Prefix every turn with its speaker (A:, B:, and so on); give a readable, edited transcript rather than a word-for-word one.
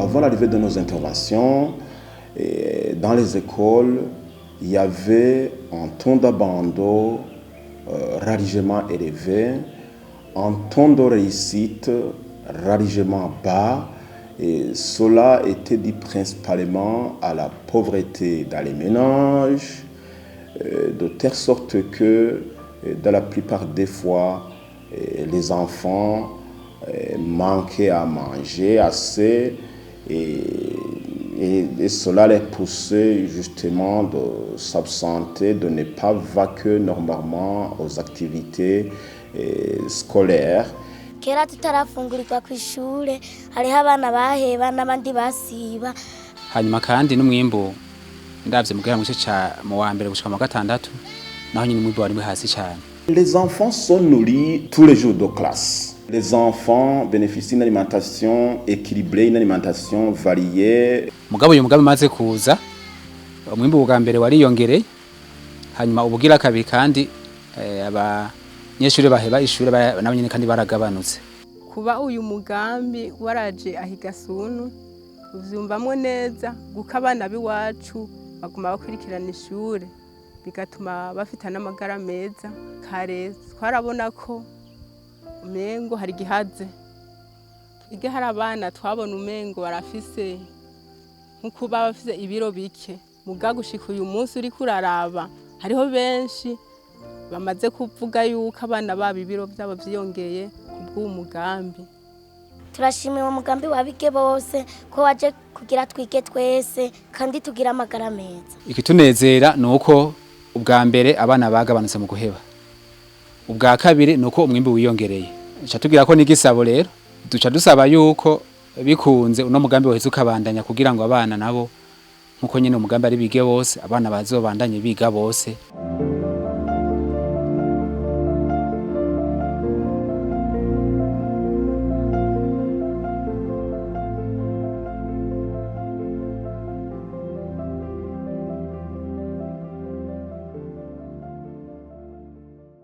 A: avant l'arrivée de nos interventions, dans les écoles, il y avait un taux d'abandon relativement élevé, un taux de réussite relativement bas, et cela était dû principalement à la pauvreté dans les ménages, de telle sorte que dans la plupart des fois, les enfants manquaient à manger assez et cela les poussait justement de s'absenter, de ne pas vaquer normalement aux activités scolaires.
B: Kera tutarafungurirwa ku ishure hariho abana baheba n'abandi basiba.
C: Hanyuma kandi n'umwimbu ndavye mugera mu gice mu wa mbere gushika mu gatandatu naho nyine umwimbu wari hasi cyane.
A: Les enfants sont nourris tous les jours de classe. Les enfants bénéficient d'une alimentation équilibrée, une alimentation variée.
C: Mugabo uyu mugabe maze kuza umwimbu bwa mbere wariyongereye hanyuma ubugira kabiri kandi abanyeshuri baheba ishure nabo nyine kandi baragabanutse.
D: Kuba uyu mugambi waraje ahigasunu uvyumvamwe neza guko abana biwacu baguma bakurikirana ishure bigatuma bafita n'amagara meza. Kare twarabona ko umengo hari gihaze ige hari abana twabona umengo barafise nkuko bafise ibiro bike muga gushika uyu munsi uri kuraraba hariho benshi bamaze kuvuga yuko abana babo ibiro byabo vyiyongeye kubw'uwo mugambi.
B: Turashimiye uwo mugambi wabige bose ko waje kugira twige twese kandi tugira amagara meza.
C: Ikitunezera nuko ubwa mbere abana bagabanutse mu guheba, ubwa kabiri nuko umwimbi wiyongereye. Acha tugira ko n'igisabo rero duca dusaba yuko bikunze uno mugambi waheze ukabandanya kugira ngo abana nabo nkuko nyine umugambi ari bige bose abana bazobandanye biga bose.